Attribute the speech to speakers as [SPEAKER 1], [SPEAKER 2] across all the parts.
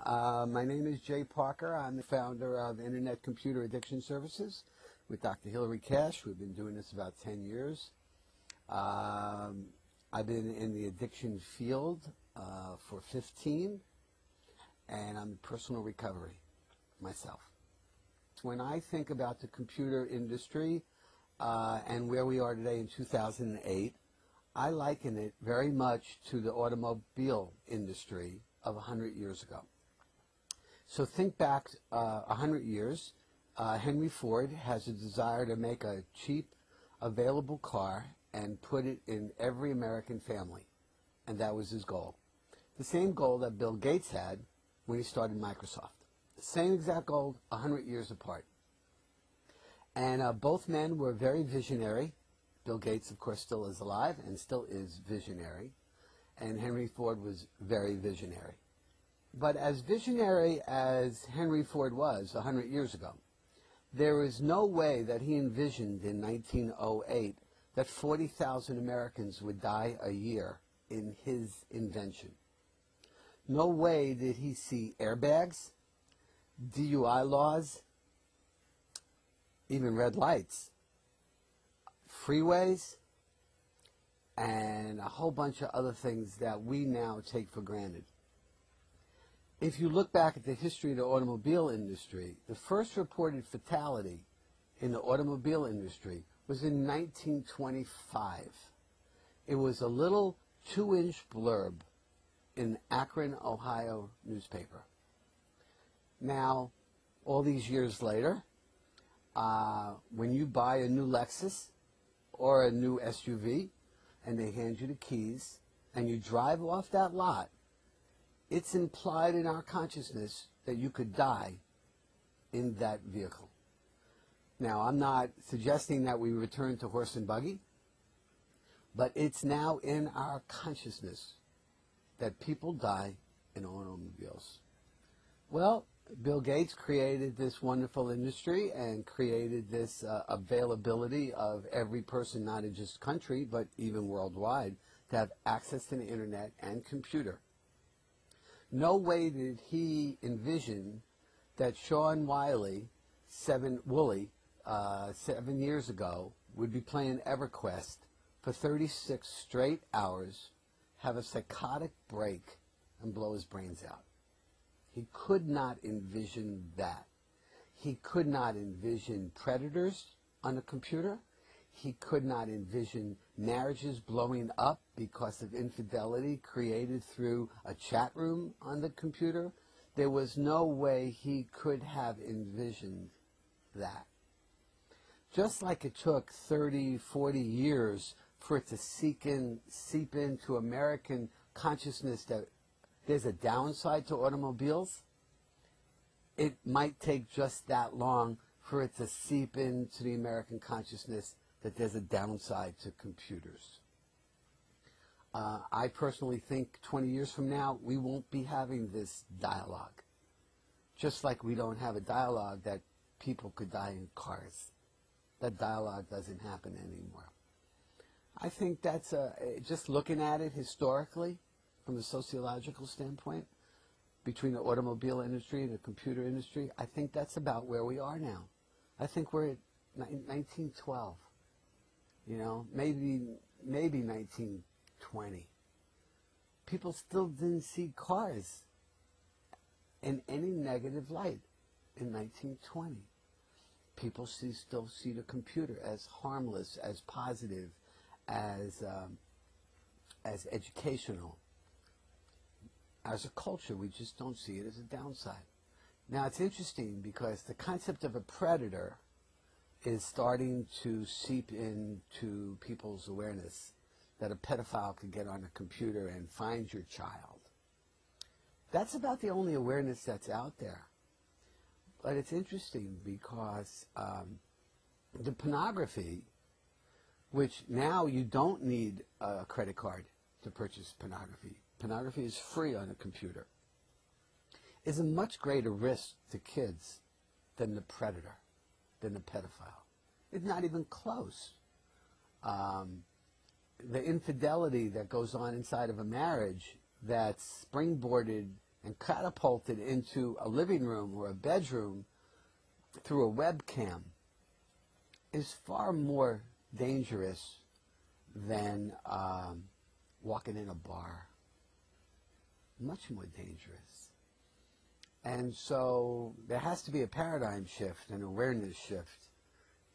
[SPEAKER 1] My name is Jay Parker. I'm the founder of Internet Computer Addiction Services with Dr. Hillary Cash. We've been doing this about 10 years. I've been in the addiction field for 15, and I'm in personal recovery myself. When I think about the computer industry and where we are today in 2008, I liken it very much to the automobile industry of 100 years ago. So think back 100 years. Henry Ford has a desire to make a cheap, available car and put it in every American family. And that was his goal. The same goal that Bill Gates had when he started Microsoft. The same exact goal, 100 years apart. And both men were very visionary. Bill Gates, of course, still is alive and still is visionary. And Henry Ford was very visionary. But as visionary as Henry Ford was 100 years ago, there is no way that he envisioned in 1908 that 40,000 Americans would die a year in his invention. No way did he see airbags, DUI laws, even red lights, freeways, and a whole bunch of other things that we now take for granted. If you look back at the history of the automobile industry, the first reported fatality in the automobile industry was in 1925. It was a little 2-inch blurb in Akron, Ohio newspaper. Now, all these years later, when you buy a new Lexus or a new SUV and they hand you the keys and you drive off that lot, it's implied in our consciousness that you could die in that vehicle. Now, I'm not suggesting that we return to horse and buggy, but it's now in our consciousness that people die in automobiles. Well, Bill Gates created this wonderful industry and created this availability of every person, not in just country, but even worldwide, to have access to the internet and computer. No way did he envision that Sean Wiley, 7 years ago, would be playing EverQuest for 36 straight hours, have a psychotic break, and blow his brains out. He could not envision that. He could not envision predators on a computer. He could not envision marriages blowing up because of infidelity created through a chat room on the computer. There was no way he could have envisioned that. Just like it took 30, 40 years for it to seep into American consciousness that there's a downside to automobiles, it might take just that long for it to seep into the American consciousness that there's a downside to computers. I personally think 20 years from now, we won't be having this dialogue. Just like we don't have a dialogue that people could die in cars. That dialogue doesn't happen anymore. I think that's, just looking at it historically, from a sociological standpoint, between the automobile industry and the computer industry, I think that's about where we are now. I think we're at 1912. You know, maybe 1920. People still didn't see cars in any negative light in 1920. People still see the computer as harmless, as positive, as educational. As a culture, we just don't see it as a downside. Now, it's interesting because the concept of a predator is starting to seep into people's awareness, that a pedophile could get on a computer and find your child. That's about the only awareness that's out there. But it's interesting because the pornography, which now you don't need a credit card to purchase pornography. Pornography is free on a computer, is a much greater risk to kids than the predator, than the pedophile. It's not even close. The infidelity that goes on inside of a marriage that's springboarded and catapulted into a living room or a bedroom through a webcam is far more dangerous than walking in a bar. Much more dangerous. And so there has to be a paradigm shift, an awareness shift,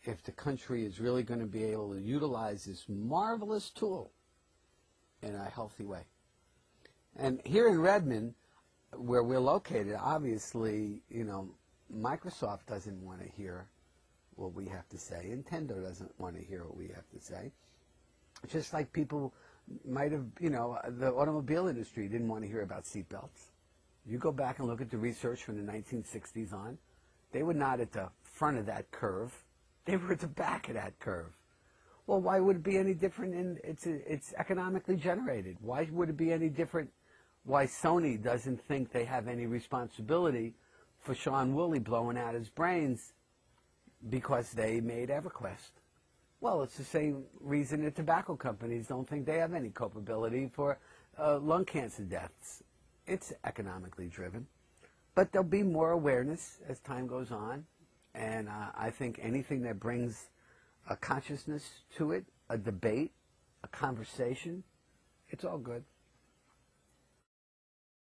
[SPEAKER 1] if the country is really going to be able to utilize this marvelous tool in a healthy way. And here in Redmond, where we're located, obviously, Microsoft doesn't want to hear what we have to say. Nintendo doesn't want to hear what we have to say. Just like people might have, the automobile industry didn't want to hear about seatbelts. You go back and look at the research from the 1960s on, they were not at the front of that curve. They were at the back of that curve. Well, why would it be any different? It's economically generated. Why would it be any different? Why Sony doesn't think they have any responsibility for Sean Woolley blowing out his brains because they made EverQuest? Well, it's the same reason that tobacco companies don't think they have any culpability for lung cancer deaths. It's economically driven. But there'll be more awareness as time goes on. And I think anything that brings a consciousness to it, a debate, a conversation, it's all good.